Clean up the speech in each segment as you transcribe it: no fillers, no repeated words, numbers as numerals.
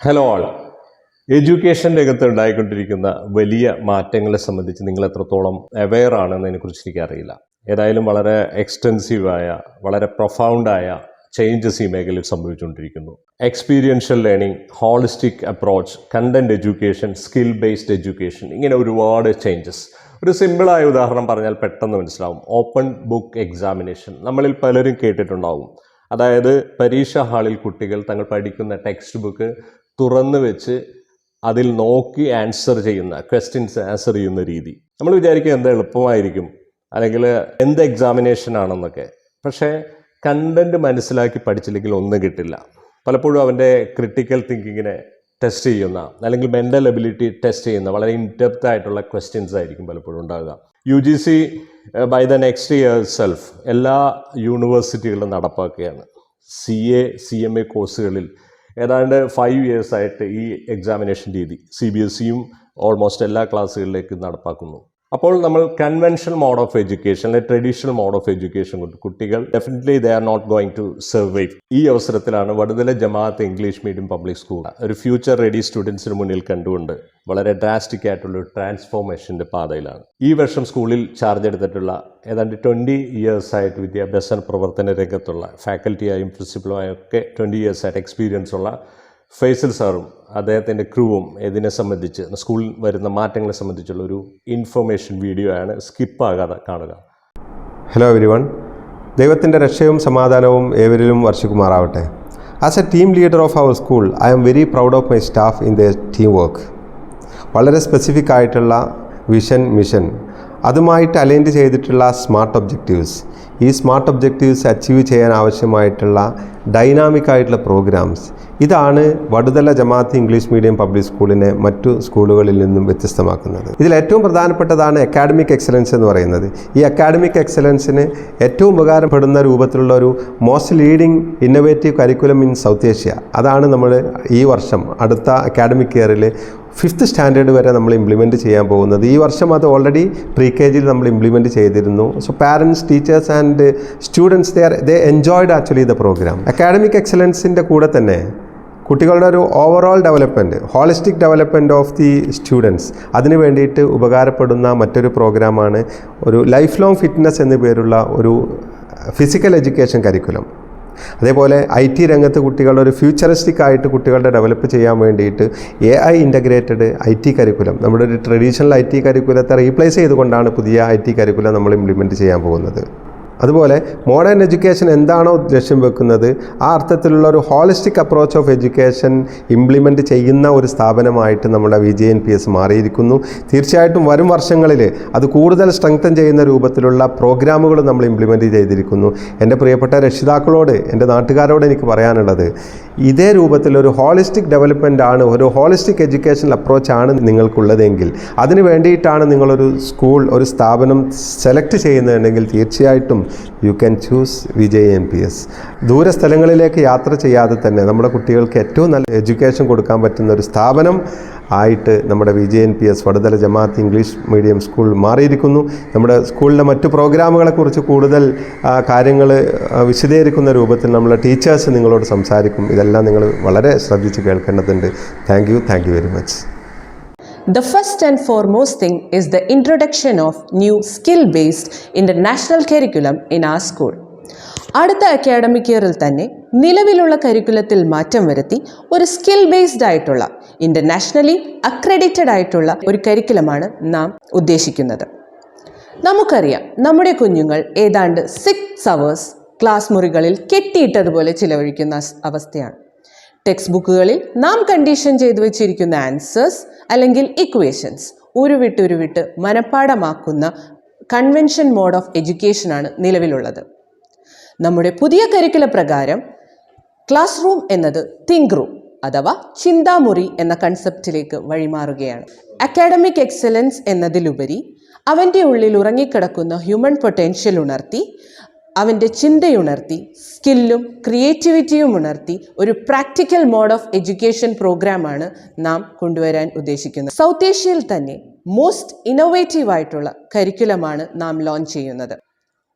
Hello ആൾ. Education രംഗത്ത് ഉണ്ടായിക്കൊണ്ടിരിക്കുന്ന വലിയ മാറ്റങ്ങളെ സംബന്ധിച്ച് നിങ്ങൾ എത്രത്തോളം അവെയർ ആണെന്നതിനെക്കുറിച്ച് എനിക്കറിയില്ല. ഏതായാലും വളരെ എക്സ്റ്റെൻസീവായ വളരെ പ്രൊഫൗണ്ടായ ചേഞ്ചസ് ഈ മേഖലയിൽ സംഭവിച്ചുകൊണ്ടിരിക്കുന്നു. Experiential learning, holistic approach, content education, skill based education, ഇങ്ങനെ ഒരുപാട് ചേഞ്ചസ്. ഒരു സിമ്പിളായ ഉദാഹരണം പറഞ്ഞാൽ പെട്ടെന്ന് മനസ്സിലാവും. ഓപ്പൺ ബുക്ക് എക്സാമിനേഷൻ നമ്മളിൽ പലരും കേട്ടിട്ടുണ്ടാവും. അതായത് പരീക്ഷാ ഹാളിൽ കുട്ടികൾ തങ്ങൾ പഠിക്കുന്ന ടെക്സ്റ്റ് ബുക്ക് തുറന്നു വെച്ച് അതിൽ നോക്കി ക്വസ്റ്റ്യൻസ് ആൻസർ ചെയ്യുന്ന രീതി. നമ്മൾ വിചാരിക്കുക എന്താ എളുപ്പമായിരിക്കും, അല്ലെങ്കിൽ എന്ത് എക്സാമിനേഷൻ ആണെന്നൊക്കെ. പക്ഷേ കണ്ടന്റ് മനസ്സിലാക്കി പഠിച്ചില്ലെങ്കിൽ ഒന്നും കിട്ടില്ല. പലപ്പോഴും അവൻ്റെ ക്രിട്ടിക്കൽ തിങ്കിങ്ങിനെ ടെസ്റ്റ് ചെയ്യുന്ന അല്ലെങ്കിൽ മെൻ്റൽ എബിലിറ്റി ടെസ്റ്റ് ചെയ്യുന്ന വളരെ ഇൻഡെപ്ത് ആയിട്ടുള്ള ക്വസ്റ്റ്യൻസ് ആയിരിക്കും പലപ്പോഴും ഉണ്ടാകുക. UGC by the next year self എല്ലാ യൂണിവേഴ്സിറ്റികളിലും നടപ്പാക്കുകയാണ്. CA CMA കോഴ്സുകളിൽ ഏതാണ്ട് 5 years ആയിട്ട് ഈ എക്സാമിനേഷൻ രീതി CBSEയും ഓൾമോസ്റ്റ് എല്ലാ ക്ലാസ്സുകളിലേക്കും നടപ്പാക്കുന്നു. അപ്പോൾ നമ്മൾ കൺവെൻഷണൽ മോഡ് ഓഫ് എഡ്യൂക്കേഷൻ അല്ലെങ്കിൽ ട്രഡീഷണൽ മോഡ് ഓഫ് എഡ്യൂക്കേഷൻ കൊണ്ട് കുട്ടികൾ definitely they are not going to survive. ഈ അവസരത്തിലാണ് Vaduthala Jamaat English medium public school ഒരു ഫ്യൂച്ചർ റെഡി സ്റ്റുഡൻസിന് മുന്നിൽ കണ്ടുകൊണ്ട് വളരെ ഡ്രാസ്റ്റിക് ആയിട്ടുള്ള ഒരു ട്രാൻസ്ഫോർമേഷൻ്റെ പാതയിലാണ്. ഈ വർഷം സ്കൂളിൽ ചാർജ് എടുത്തിട്ടുള്ള ഏതാണ്ട് 20 years ആയിട്ട് വിദ്യാഭ്യാസ പ്രവർത്തന രംഗത്തുള്ള ഫാക്കൽറ്റിയായും പ്രിൻസിപ്പലുമായും ഒക്കെ 20 years ആയിട്ട് എക്സ്പീരിയൻസ് ഉള്ള ഫൈസൽ സാറും അദ്ദേഹത്തിൻ്റെ ക്രൂവും ഇതിനെ സംബന്ധിച്ച് സ്കൂളിൽ വരുന്ന മാറ്റങ്ങളെ സംബന്ധിച്ചുള്ള ഒരു ഇൻഫർമേഷൻ വീഡിയോ ആണ്. സ്കിപ്പാകാതെ കാണുക. Hello everyone. ദൈവത്തിൻ്റെ രക്ഷയും സമാധാനവും ഏവരിലും വർഷിക്കുമാറാവട്ടെ. As a team leader of our school, I am very proud of my staff in the team work. വളരെ സ്പെസിഫിക് ആയിട്ടുള്ള വിഷൻ, മിഷൻ, അതുമായിട്ട് അലൈൻഡ് ചെയ്തിട്ടുള്ള സ്മാർട്ട് ഒബ്ജക്റ്റീവ്സ്, ഈ സ്മാർട്ട് ഒബ്ജക്റ്റീവ്സ് അച്ചീവ് ചെയ്യാൻ ആവശ്യമായിട്ടുള്ള ഡൈനാമിക് ആയിട്ടുള്ള പ്രോഗ്രാംസ്, ഇതാണ് Vaduthala Jamaat English medium public സ്കൂളിനെ മറ്റു സ്കൂളുകളിൽ നിന്നും വ്യത്യസ്തമാക്കുന്നത്. ഇതിൽ ഏറ്റവും പ്രധാനപ്പെട്ടതാണ് അക്കാഡമിക് എക്സലൻസ് എന്ന് പറയുന്നത്. ഈ അക്കാഡമിക് എക്സലൻസിന് ഏറ്റവും ഉപകാരപ്പെടുന്ന രൂപത്തിലുള്ള ഒരു most leading innovative curriculum in south Asia, അതാണ് നമ്മൾ ഈ വർഷം അടുത്ത അക്കാഡമിക് ഇയറിൽ 5th സ്റ്റാൻഡേർഡ് വരെ നമ്മൾ ഇംപ്ലിമെൻറ്റ് ചെയ്യാൻ പോകുന്നത്. ഈ വർഷം അത് ഓൾറെഡി പ്രീ-KGയിൽ നമ്മൾ ഇംപ്ലിമെൻറ്റ് ചെയ്തിരുന്നു. So parents, teachers and students they enjoyed actually the programme. Academic എക്സലൻസിൻ്റെ കൂടെ തന്നെ കുട്ടികളുടെ ഒരു overall development, holistic development of the students, അതിന് വേണ്ടിയിട്ട് ഉപകാരപ്പെടുന്ന മറ്റൊരു പ്രോഗ്രാമാണ് ഒരു ലൈഫ് ലോങ് ഫിറ്റ്നസ് എന്നു പേരുള്ള ഒരു ഫിസിക്കൽ എഡ്യൂക്കേഷൻ കരിക്കുലം. അതേപോലെ IT രംഗത്ത് കുട്ടികളുടെ ഒരു ഫ്യൂച്ചറിസ്റ്റിക് ആയിട്ട് കുട്ടികളുടെ ഡെവലപ്പ് ചെയ്യാൻ വേണ്ടിയിട്ട് AI ഇൻ്റഗ്രേറ്റഡ് IT കരിക്കുലം, നമ്മുടെ ഒരു ട്രഡീഷണൽ IT കരിക്കുലത്തെ റീപ്ലേസ് ചെയ്തുകൊണ്ടാണ് പുതിയ IT കരിക്കുലം നമ്മൾ ഇംപ്ലിമെൻറ്റ് ചെയ്യാൻ പോകുന്നത്. അതുപോലെ മോഡേൺ എഡ്യൂക്കേഷൻ എന്താണോ ലക്ഷ്യം വെക്കുന്നത്, ആ അർത്ഥത്തിലുള്ള ഒരു holistic approach of education implement ചെയ്യുന്ന ഒരു സ്ഥാപനമായിട്ട് നമ്മുടെ VJNPS മാറിയിരിക്കുന്നു. തീർച്ചയായിട്ടും വരും വർഷങ്ങളിൽ അത് കൂടുതൽ സ്ട്രെങ്തൻ ചെയ്യുന്ന രൂപത്തിലുള്ള പ്രോഗ്രാമുകൾ നമ്മൾ ഇംപ്ലിമെൻറ്റ് ചെയ്തിരിക്കുന്നു. എൻ്റെ പ്രിയപ്പെട്ട രക്ഷിതാക്കളോട്, എൻ്റെ നാട്ടുകാരോട് എനിക്ക് പറയാനുള്ളത്, ഇതേ രൂപത്തിലൊരു ഹോളിസ്റ്റിക് ഡെവലപ്മെൻ്റ് ആണ്, ഒരു ഹോളിസ്റ്റിക് എഡ്യൂക്കേഷണൽ അപ്രോച്ചാണ് നിങ്ങൾക്കുള്ളതെങ്കിൽ, അതിന് വേണ്ടിയിട്ടാണ് നിങ്ങളൊരു സ്കൂൾ, ഒരു സ്ഥാപനം സെലക്ട് ചെയ്യുന്നതുണ്ടെങ്കിൽ തീർച്ചയായിട്ടും യു ക്യാൻ ചൂസ് VJNPS. ദൂരസ്ഥലങ്ങളിലേക്ക് യാത്ര ചെയ്യാതെ തന്നെ നമ്മുടെ കുട്ടികൾക്ക് ഏറ്റവും നല്ല എഡ്യൂക്കേഷൻ കൊടുക്കാൻ പറ്റുന്ന ഒരു സ്ഥാപനം ആയിട്ട് നമ്മുടെ VJNPS Vaduthala Jamaat English medium school മാറിയിരിക്കുന്നു. നമ്മുടെ സ്കൂളിലെ മറ്റു പ്രോഗ്രാമുകളെക്കുറിച്ച് കൂടുതൽ കാര്യങ്ങൾ വിശദീകരിക്കുന്ന രൂപത്തിൽ നമ്മളെ ടീച്ചേഴ്സ് നിങ്ങളോട് സംസാരിക്കും. ഇതെല്ലാം നിങ്ങൾ വളരെ ശ്രദ്ധിച്ച് കേൾക്കേണ്ടതുണ്ട്. Thank you very much. The first and foremost thing is the introduction of new skill-based international curriculum in our school. അടുത്ത അക്കാഡമിക് ഇയറിൽ തന്നെ നിലവിലുള്ള കരിക്കുലത്തിൽ മാറ്റം വരുത്തി ഒരു സ്കിൽ ബേസ്ഡ് ആയിട്ടുള്ള ഇൻ്റർനാഷണലി അക്രഡിറ്റഡ് ആയിട്ടുള്ള ഒരു കരിക്കുലമാണ് നാം ഉദ്ദേശിക്കുന്നത്. നമുക്കറിയാം, നമ്മുടെ കുഞ്ഞുങ്ങൾ ഏതാണ്ട് 6 hours ക്ലാസ് മുറികളിൽ കെട്ടിയിട്ടതുപോലെ ചിലവഴിക്കുന്ന അവസ്ഥയാണ്. ടെക്സ്റ്റ് ബുക്കുകളിൽ നാം കണ്ടീഷൻ ചെയ്തു വെച്ചിരിക്കുന്ന ആൻസേഴ്സ് അല്ലെങ്കിൽ ഇക്വേഷൻസ് ഉരുവിട്ട് മനഃപ്പാടമാക്കുന്ന കൺവെൻഷൻ മോഡ് ഓഫ് എഡ്യൂക്കേഷനാണ് നിലവിലുള്ളത്. നമ്മുടെ പുതിയ കരിക്കുല പ്രകാരം ക്ലാസ് റൂം എന്നത് തിങ്ക് റൂം അഥവാ ചിന്താമുറി എന്ന കൺസെപ്റ്റിലേക്ക് വഴിമാറുകയാണ്. അക്കാഡമിക് എക്സലൻസ് എന്നതിലുപരി അവൻ്റെ ഉള്ളിൽ ഉറങ്ങിക്കിടക്കുന്ന ഹ്യൂമൻ പൊട്ടൻഷ്യൽ ഉണർത്തി, അവൻ്റെ ചിന്തയുണർത്തി, സ്കില്ലും ക്രിയേറ്റിവിറ്റിയും ഉണർത്തി ഒരു പ്രാക്ടിക്കൽ മോഡ് ഓഫ് എഡ്യൂക്കേഷൻ പ്രോഗ്രാമാണ് നാം കൊണ്ടുവരാൻ ഉദ്ദേശിക്കുന്നത്. സൗത്ത് ഏഷ്യയിൽ തന്നെ മോസ്റ്റ് ഇന്നോവേറ്റീവ് ആയിട്ടുള്ള കരിക്കുലമാണ് നാം ലോഞ്ച് ചെയ്യുന്നത്.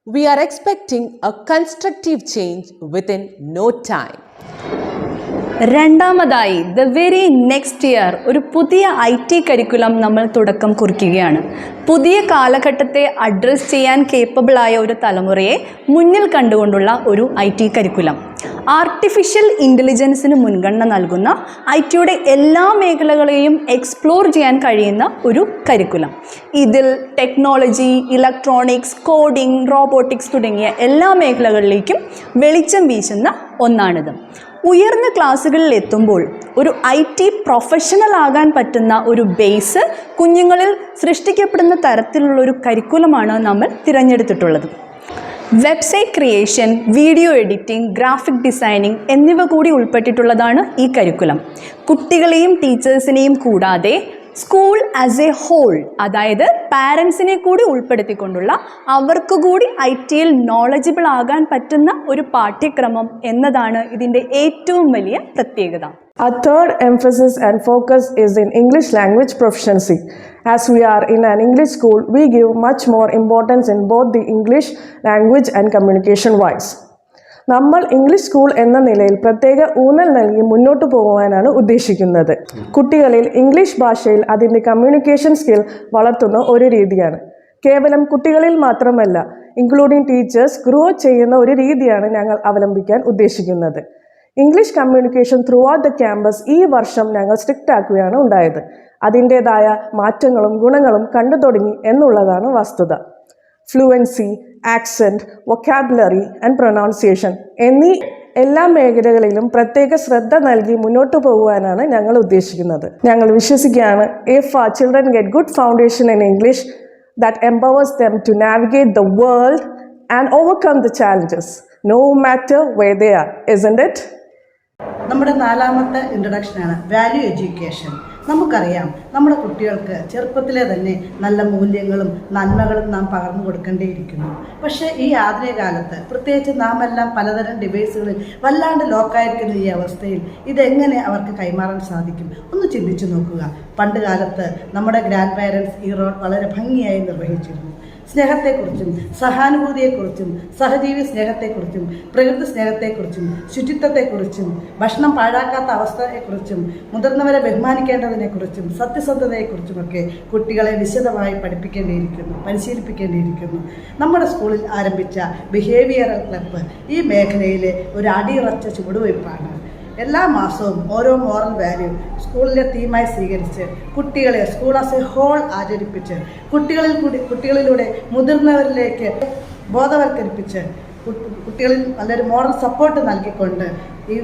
We are expecting a constructive change within no time. രണ്ടാമതായി ദ വെരി നെക്സ്റ്റ് ഇയർ ഒരു പുതിയ IT കരിക്കുലം നമ്മൾ തുടക്കം കുറിക്കുകയാണ്. പുതിയ കാലഘട്ടത്തെ അഡ്രസ്സ് ചെയ്യാൻ കേപ്പബിളായ ഒരു തലമുറയെ മുന്നിൽ കണ്ടുകൊണ്ടുള്ള ഒരു IT കരിക്കുലം. ആർട്ടിഫിഷ്യൽ ഇൻ്റലിജൻസിന് മുൻഗണന നൽകുന്ന IT-യുടെ എല്ലാ മേഖലകളെയും എക്സ്പ്ലോർ ചെയ്യാൻ കഴിയുന്ന ഒരു കരിക്കുലം. ഇതിൽ ടെക്നോളജി, ഇലക്ട്രോണിക്സ്, കോഡിംഗ്, റോബോട്ടിക്സ് തുടങ്ങിയ എല്ലാ മേഖലകളിലേക്കും വെളിച്ചം വീശുന്ന ഒന്നാണിത്. ഉയർന്ന ക്ലാസ്സുകളിൽ എത്തുമ്പോൾ ഒരു IT പ്രൊഫഷണൽ ആകാൻ പറ്റുന്ന ഒരു ബേസ് കുഞ്ഞുങ്ങളിൽ സൃഷ്ടിക്കപ്പെടുന്ന തരത്തിലുള്ളൊരു കരിക്കുലമാണ് നമ്മൾ തിരഞ്ഞെടുത്തിട്ടുള്ളത്. Website creation, video editing, graphic designing എന്നിവ കൂടി ഉൾപ്പെട്ടിട്ടുള്ളതാണ് ഈ കരിക്കുലം. കുട്ടികളെയും ടീച്ചേഴ്സിനെയും കൂടാതെ സ്കൂൾ ആസ് എ ഹോൾ, അതായത് പാരൻസിനെ കൂടി ഉൾപ്പെടുത്തിക്കൊണ്ടുള്ള അവർക്ക് കൂടി IT-യിൽ നോളജബിൾ ആകാൻ പറ്റുന്ന ഒരു പാഠ്യക്രമം എന്നതാണ് ഇതിൻ്റെ ഏറ്റവും വലിയ പ്രത്യേകത. Our third emphasis and focus is in English language proficiency. As we are in an English school, we give much more importance in both the English language and communication wise. നമ്മൾ English school എന്ന നിലയിൽ പ്രത്യേക ഊന്നൽ നൽകി മുന്നോട്ട് പോകുവാനാണ് ഉദ്ദേശിക്കുന്നത്. കുട്ടികളിൽ English ഭാഷയിൽ അതിൻ്റെ കമ്മ്യൂണിക്കേഷൻ സ്കിൽ വളർത്തുന്ന ഒരു രീതിയാണ്. കേവലം കുട്ടികളിൽ മാത്രമല്ല, ഇൻക്ലൂഡിംഗ് ടീച്ചേഴ്സ് ഗ്രോ ചെയ്യുന്ന ഒരു രീതിയാണ് ഞങ്ങൾ അവലംബിക്കാൻ ഉദ്ദേശിക്കുന്നത്. English communication through out the campus ഈ വർഷം ഞങ്ങൾ സ്ട്രിക്റ്റ് ആക്കുകയാണ് ഉണ്ടായത്. അതിൻ്റേതായ മാറ്റങ്ങളും ഗുണങ്ങളും കണ്ടു തുടങ്ങി എന്നുള്ളതാണ് വസ്തുത. Fluency, accent, vocabulary and pronunciation എന്നീ എല്ലാ മേഖലകളിലും പ്രത്യേക ശ്രദ്ധ നൽകി മുന്നോട്ട് പോകുവാനാണ് ഞങ്ങൾ ഉദ്ദേശിക്കുന്നത്. ഞങ്ങൾ വിശ്വസിക്കുകയാണ്, if our children get good foundation in English that empowers them to navigate the world and overcome the challenges, no matter where they are, isn't it? നമ്മുടെ നാലാമത്തെ ഇൻട്രൊഡക്ഷനാണ് വാല്യൂ എഡ്യൂക്കേഷൻ. നമുക്കറിയാം, നമ്മുടെ കുട്ടികൾക്ക് ചെറുപ്പത്തിലെ തന്നെ നല്ല മൂല്യങ്ങളും നന്മകളും നാം പകർന്നു കൊടുക്കേണ്ടിയിരിക്കുന്നു. പക്ഷേ ഈ ആധുനിക കാലത്ത്, പ്രത്യേകിച്ച് നാം എല്ലാം പലതരം ഡിവൈസുകളിൽ വല്ലാണ്ട് ലോക്കായിരിക്കുന്ന ഈ അവസ്ഥയിൽ ഇതെങ്ങനെ അവർക്ക് കൈമാറാൻ സാധിക്കും? ഒന്ന് ചിന്തിച്ചു നോക്കുക. പണ്ട് കാലത്ത് നമ്മുടെ ഗ്രാൻഡ് പാരൻസ് ഈ റോൾ വളരെ ഭംഗിയായി നിർവഹിച്ചിരുന്നു. സ്നേഹത്തെക്കുറിച്ചും സഹാനുഭൂതിയെക്കുറിച്ചും സഹജീവി സ്നേഹത്തെക്കുറിച്ചും പ്രകൃതി സ്നേഹത്തെക്കുറിച്ചും ശുചിത്വത്തെക്കുറിച്ചും ഭക്ഷണം പാഴാക്കാത്ത അവസ്ഥയെക്കുറിച്ചും മുതിർന്നവരെ ബഹുമാനിക്കേണ്ടതിനെക്കുറിച്ചും സത്യസന്ധതയെക്കുറിച്ചുമൊക്കെ കുട്ടികളെ വിശദമായി പരിശീലിപ്പിക്കേണ്ടിയിരിക്കുന്നു. നമ്മുടെ സ്കൂളിൽ ആരംഭിച്ച ബിഹേവിയറൽ ക്ലബ്ബ് ഈ മേഖലയിലെ ഒരു അടിയുറച്ച ചുവടുവയ്പ്പാണ്. എല്ലാ മാസവും ഓരോ മോറൽ വാല്യൂ സ്കൂളിലെ തീമായി സ്വീകരിച്ച് കുട്ടികളെ സ്കൂൾ ആസ് എ ഹോൾ ആചരിപ്പിച്ച് കുട്ടികളിലൂടെ മുതിർന്നവരിലേക്ക് ബോധവൽക്കരിപ്പിച്ച് കുട്ടികളിൽ നല്ലൊരു മോറൽ സപ്പോർട്ട് നൽകിക്കൊണ്ട് ഈ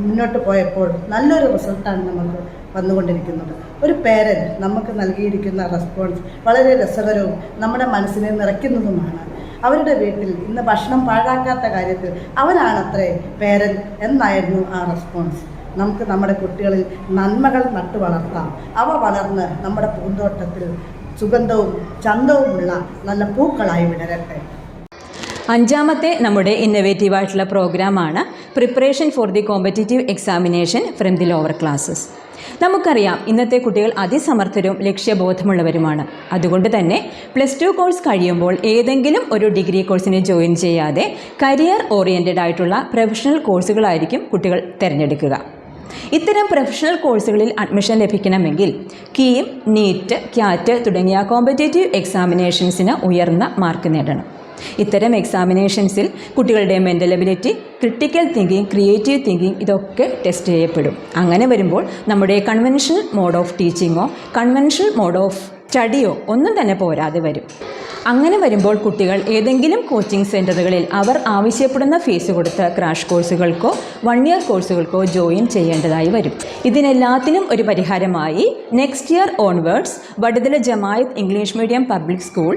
മുന്നോട്ട് പോയപ്പോൾ നല്ലൊരു റിസൾട്ടാണ് നമുക്ക് വന്നുകൊണ്ടിരിക്കുന്നത്. ഒരു പേരൻറ്റ് നമുക്ക് നൽകിയിരിക്കുന്ന റെസ്പോൺസ് വളരെ രസകരവും നമ്മുടെ മനസ്സിനെ നിറയ്ക്കുന്നതുമാണ്. അവരുടെ വീട്ടിൽ ഇന്ന് ഭക്ഷണം പാഴാക്കാത്ത കാര്യത്തിൽ അവനാണത്രേ പേരൻറ്റ് എന്നായിരുന്നു ആ റെസ്പോൺസ്. നമുക്ക് നമ്മുടെ കുട്ടികളിൽ നന്മകൾ നട്ടു വളർത്താം. അവ വളർന്ന് നമ്മുടെ പൂന്തോട്ടത്തിൽ സുഗന്ധവും ചന്തവുമുള്ള നല്ല പൂക്കളായി വിടരട്ടെ. അഞ്ചാമത്തെ നമ്മുടെ ഇന്നൊവേറ്റീവായിട്ടുള്ള പ്രോഗ്രാമാണ് preparation for the competitive examination from the lower classes. നമുക്കറിയാം, ഇന്നത്തെ കുട്ടികൾ അതിസമർത്ഥരും ലക്ഷ്യബോധമുള്ളവരുമാണ്. അതുകൊണ്ട് തന്നെ +2 കോഴ്സ് കഴിയുമ്പോൾ ഏതെങ്കിലും ഒരു ഡിഗ്രി കോഴ്സിനെ ജോയിൻ ചെയ്യാതെ കരിയർ ഓറിയൻറ്റഡ് ആയിട്ടുള്ള പ്രൊഫഷണൽ കോഴ്സുകളായിരിക്കും കുട്ടികൾ തിരഞ്ഞെടുക്കുക. ഇത്തരം പ്രൊഫഷണൽ കോഴ്സുകളിൽ അഡ്മിഷൻ ലഭിക്കണമെങ്കിൽ കീം, നീറ്റ്, ക്യാറ്റ് തുടങ്ങിയ കോമ്പറ്റേറ്റീവ് എക്സാമിനേഷൻസിന് ഉയർന്ന മാർക്ക് നേടണം. ഇത്തരം എക്സാമിനേഷൻസിൽ കുട്ടികളുടെ mental ability, critical thinking, creative thinking ഇതൊക്കെ ടെസ്റ്റ് ചെയ്യപ്പെടും. അങ്ങനെ വരുമ്പോൾ നമ്മുടെ കൺവെൻഷണൽ മോഡ് ഓഫ് ടീച്ചിങ്ങോ കൺവെൻഷണൽ മോഡ് ഓഫ് സ്റ്റഡിയോ ഒന്നും തന്നെ പോരാതെ വരും. അങ്ങനെ വരുമ്പോൾ കുട്ടികൾ ഏതെങ്കിലും കോച്ചിങ് സെൻറ്ററുകളിൽ അവർ ആവശ്യപ്പെടുന്ന ഫീസ് കൊടുത്ത് ക്രാഷ് കോഴ്സുകൾക്കോ 1 ഇയർ കോഴ്സുകൾക്കോ ജോയിൻ ചെയ്യേണ്ടതായി വരും. ഇതിനെല്ലാത്തിനും ഒരു പരിഹാരമായി next year onwards Vaduthala Jamaat English medium public school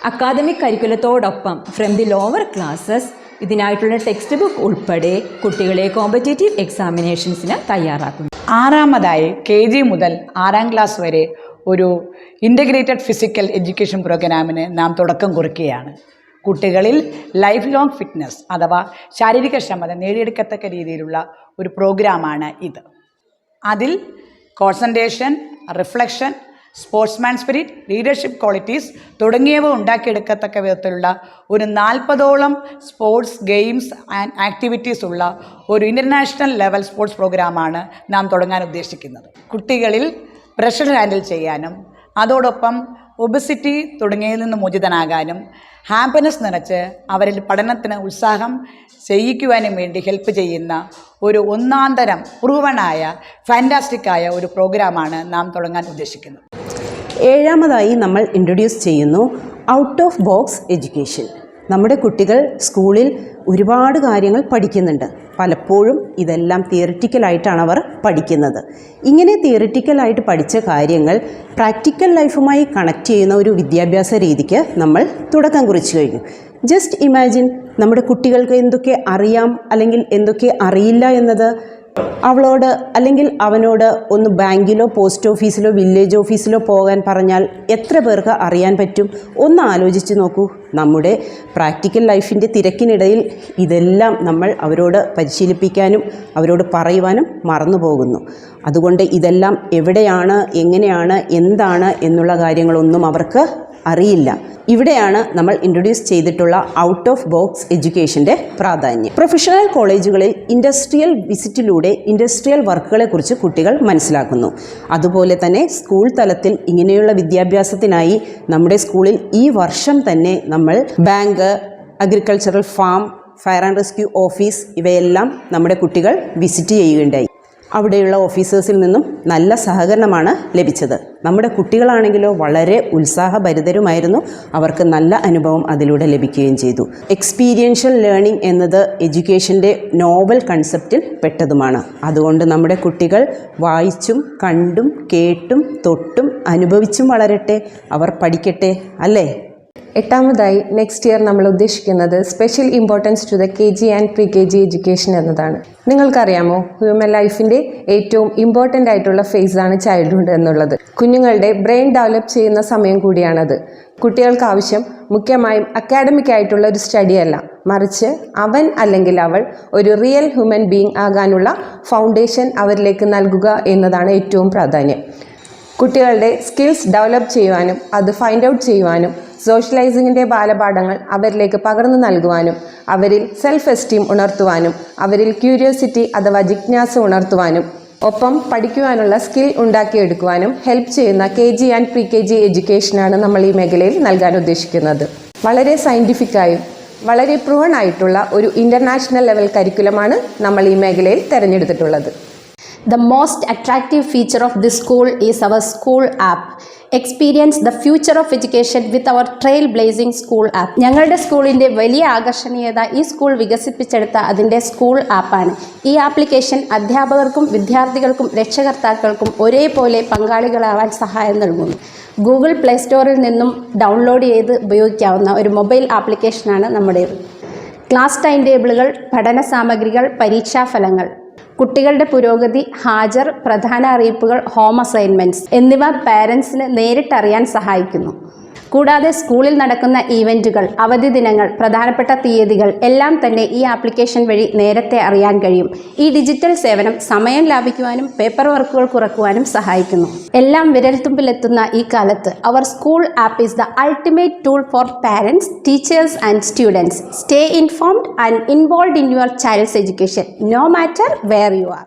academic കരിക്കുലത്തോടൊപ്പം ഫ്രം ദി ലോവർ ക്ലാസ്സസ് ഇതിനായിട്ടുള്ള ടെക്സ്റ്റ് ബുക്ക് ഉൾപ്പെടെ കുട്ടികളെ കോമ്പറ്റേറ്റീവ് എക്സാമിനേഷൻസിന് തയ്യാറാക്കുന്നു. ആറാമതായി KG മുതൽ 6ാം ക്ലാസ് വരെ ഒരു ഇൻ്റഗ്രേറ്റഡ് ഫിസിക്കൽ എഡ്യൂക്കേഷൻ പ്രോഗ്രാമിന് നാം തുടക്കം കുറിക്കുകയാണ്. കുട്ടികളിൽ ലൈഫ് ലോങ് ഫിറ്റ്നസ് അഥവാ ശാരീരിക ക്ഷമത നേടിയെടുക്കത്തക്ക രീതിയിലുള്ള ഒരു പ്രോഗ്രാമാണ് ഇത്. അതിൽ concentration, reflection, sportsman spirit, leadership qualities തുടങ്ങിയവ ഉണ്ടാക്കിയെടുക്കത്തക്ക വിധത്തിലുള്ള ഒരു 40ഓളം സ്പോർട്സ് ഗെയിംസ് ആൻഡ് ആക്ടിവിറ്റീസ് ഉള്ള ഒരു ഇൻ്റർനാഷണൽ ലെവൽ സ്പോർട്സ് പ്രോഗ്രാമാണ് നാം തുടങ്ങാൻ ഉദ്ദേശിക്കുന്നത്. കുട്ടികളിൽ പ്രഷർ ഹാൻഡിൽ ചെയ്യാനും അതോടൊപ്പം ഒബസിറ്റി തുടങ്ങിയതിൽ നിന്ന് മോചിതനാകാനും ഹാപ്പിനെസ് നിറച്ച് അവരിൽ പഠനത്തിന് ഉത്സാഹം ചെയ്യിക്കുവാനും വേണ്ടി ഹെൽപ്പ് ചെയ്യുന്ന ഒരു ഒന്നാന്തരം പ്രൂവണായ ഫാൻറ്റാസ്റ്റിക്കായ ഒരു പ്രോഗ്രാമാണ് നാം തുടങ്ങാൻ ഉദ്ദേശിക്കുന്നത്. ഏഴാമതായി നമ്മൾ ഇൻട്രൊഡ്യൂസ് ചെയ്യുന്നു ഔട്ട് ഓഫ് ബോക്സ് എഡ്യൂക്കേഷൻ. നമ്മുടെ കുട്ടികൾ സ്കൂളിൽ ഒരുപാട് കാര്യങ്ങൾ പഠിക്കുന്നുണ്ട്. പലപ്പോഴും ഇതെല്ലാം തിയറിറ്റിക്കലായിട്ടാണ് അവർ പഠിക്കുന്നത്. ഇങ്ങനെ തിയറിറ്റിക്കലായിട്ട് പഠിച്ച കാര്യങ്ങൾ പ്രാക്ടിക്കൽ ലൈഫുമായി കണക്ട് ചെയ്യുന്ന ഒരു വിദ്യാഭ്യാസ രീതിക്ക് നമ്മൾ തുടക്കം കുറിച്ച് കഴിഞ്ഞു. ജസ്റ്റ് ഇമാജിൻ, നമ്മുടെ കുട്ടികൾക്ക് എന്തൊക്കെ അറിയാം അല്ലെങ്കിൽ എന്തൊക്കെ അറിയില്ല എന്നത് അവളോട് അല്ലെങ്കിൽ അവനോട് ഒന്ന് ബാങ്കിലോ പോസ്റ്റ് ഓഫീസിലോ വില്ലേജ് ഓഫീസിലോ പോകാൻ പറഞ്ഞാൽ എത്ര പേർക്ക് അറിയാൻ പറ്റും? ഒന്ന് ആലോചിച്ച് നോക്കൂ. നമ്മുടെ പ്രാക്ടിക്കൽ ലൈഫിൻ്റെ തിരക്കിനിടയിൽ ഇതെല്ലാം നമ്മൾ അവരോട് പരിശീലിപ്പിക്കാനും അവരോട് പറയുവാനും മറന്നു പോകുന്നു. അതുകൊണ്ട് ഇതെല്ലാം എവിടെയാണ്, എങ്ങനെയാണ്, എന്താണ് എന്നുള്ള കാര്യങ്ങളൊന്നും അവർക്ക് അറിയില്ല. ഇവിടെയാണ് നമ്മൾ ഇൻട്രൊഡ്യൂസ് ചെയ്തിട്ടുള്ള ഔട്ട് ഓഫ് ബോക്സ് എഡ്യൂക്കേഷൻ്റെ പ്രാധാന്യം. പ്രൊഫഷണൽ കോളേജുകളിൽ ഇൻഡസ്ട്രിയൽ വിസിറ്റിലൂടെ ഇൻഡസ്ട്രിയൽ വർക്കുകളെക്കുറിച്ച് കുട്ടികൾ മനസ്സിലാക്കുന്നു. അതുപോലെ തന്നെ സ്കൂൾ തലത്തിൽ ഇങ്ങനെയുള്ള വിദ്യാഭ്യാസത്തിനായി നമ്മുടെ സ്കൂളിൽ ഈ വർഷം തന്നെ നമ്മൾ bank, agricultural farm, fire and rescue office ഇവയെല്ലാം നമ്മുടെ കുട്ടികൾ വിസിറ്റ് ചെയ്യുകയുണ്ടായി. അവിടെയുള്ള ഓഫീസേഴ്സിൽ നിന്നും നല്ല സഹകരണമാണ് ലഭിച്ചത്. നമ്മുടെ കുട്ടികളാണെങ്കിലോ വളരെ ഉത്സാഹഭരിതരുമായിരുന്നു. അവർക്ക് നല്ല അനുഭവം അതിലൂടെ ലഭിക്കുകയും ചെയ്തു. എക്സ്പീരിയൻഷ്യൽ ലേണിംഗ് എന്നത് എഡ്യൂക്കേഷൻ്റെ നോവൽ കൺസെപ്റ്റിൽ പെട്ടതുമാണ്. അതുകൊണ്ട് നമ്മുടെ കുട്ടികൾ വായിച്ചും കണ്ടും കേട്ടും തൊട്ടും അനുഭവിച്ചും വളരട്ടെ, അവർ പഠിക്കട്ടെ, അല്ലേ? എട്ടാമതായി നെക്സ്റ്റ് ഇയർ നമ്മൾ ഉദ്ദേശിക്കുന്നത് special importance to the KG and pre KG education എന്നതാണ്. നിങ്ങൾക്കറിയാമോ, ഹ്യൂമൻ ലൈഫിൻ്റെ ഏറ്റവും ഇമ്പോർട്ടൻ്റ് ആയിട്ടുള്ള ഫേസാണ് ചൈൽഡ്ഹുഡ് എന്നുള്ളത്. കുഞ്ഞുങ്ങളുടെ ബ്രെയിൻ ഡെവലപ്പ് ചെയ്യുന്ന സമയം കൂടിയാണത്. കുട്ടികൾക്ക് ആവശ്യം മുഖ്യമായും അക്കാഡമിക് ആയിട്ടുള്ള ഒരു സ്റ്റഡിയല്ല, മറിച്ച് അവൻ അല്ലെങ്കിൽ അവൾ ഒരു റിയൽ ഹ്യൂമൻ ബീയിങ് ആകാനുള്ള ഫൗണ്ടേഷൻ അവരിലേക്ക് നൽകുക എന്നതാണ് ഏറ്റവും പ്രാധാന്യം. കുട്ടികളുടെ സ്കിൽസ് ഡെവലപ്പ് ചെയ്യുവാനും അത് ഫൈൻഡ് ഔട്ട് ചെയ്യുവാനും സോഷ്യലൈസിങ്ങിൻ്റെ ബാലപാഠങ്ങൾ അവരിലേക്ക് പകർന്നു നൽകുവാനും അവരിൽ സെൽഫ് എസ്റ്റീം ഉണർത്തുവാനും അവരിൽ ക്യൂരിയോസിറ്റി അഥവാ ജിജ്ഞാസ ഉണർത്തുവാനും ഒപ്പം പഠിക്കുവാനുള്ള സ്കിൽ ഉണ്ടാക്കിയെടുക്കുവാനും ഹെൽപ്പ് ചെയ്യുന്ന KG ആൻഡ് പ്രീ KG എഡ്യൂക്കേഷനാണ് നമ്മൾ ഈ മേഖലയിൽ നൽകാൻ ഉദ്ദേശിക്കുന്നത്. വളരെ സയൻറ്റിഫിക്കായും വളരെ പ്രൂവൺ ആയിട്ടുള്ള ഒരു ഇൻ്റർനാഷണൽ ലെവൽ കരിക്കുലമാണ് നമ്മൾ ഈ മേഖലയിൽ തിരഞ്ഞെടുത്തിട്ടുള്ളത്. The most attractive feature of this school is our school app. Experience the future of education with our trailblazing school app. ഞങ്ങളുടെ സ്കൂളിൻ്റെ വലിയ ആകർഷണീയത ഈ സ്കൂൾ വികസിപ്പിച്ചെടുത്ത അതിൻ്റെ സ്കൂൾ ആപ്പാണ്. ഈ ആപ്ലിക്കേഷൻ അധ്യാപകർക്കും വിദ്യാർത്ഥികൾക്കും രക്ഷകർത്താക്കൾക്കും ഒരേപോലെ പങ്കാളികളാവാൻ സഹായം നൽകുന്നു. ഗൂഗിൾ പ്ലേ സ്റ്റോറിൽ നിന്നും ഡൗൺലോഡ് ചെയ്ത് ഉപയോഗിക്കാവുന്ന ഒരു മൊബൈൽ ആപ്ലിക്കേഷനാണ് നമ്മുടേത്. ക്ലാസ് ടൈം ടേബിളുകൾ, പഠന സാമഗ്രികൾ, പരീക്ഷാഫലങ്ങൾ, കുട്ടികളുടെ പുരോഗതി, ഹാജർ, പ്രധാന അറിയിപ്പുകൾ, ഹോം അസൈൻമെൻറ്റ്സ് എന്നിവ പാരൻസിന് നേരിട്ടറിയാൻ സഹായിക്കുന്നു. കൂടാതെ സ്കൂളിൽ നടക്കുന്ന ഈവൻറ്റുകൾ, അവധി ദിനങ്ങൾ, പ്രധാനപ്പെട്ട തീയതികൾ എല്ലാം തന്നെ ഈ ആപ്ലിക്കേഷൻ വഴി നേരത്തെ അറിയാൻ കഴിയും. ഈ ഡിജിറ്റൽ സേവനം സമയം ലാഭിക്കുവാനും പേപ്പർ വർക്കുകൾ കുറക്കുവാനും സഹായിക്കുന്നു. എല്ലാം വിരൽത്തുമ്പിലെത്തുന്ന ഈ കാലത്ത് our school app is the ultimate tool for parents, teachers and students. Stay informed and involve in your child's education, no matter where you R.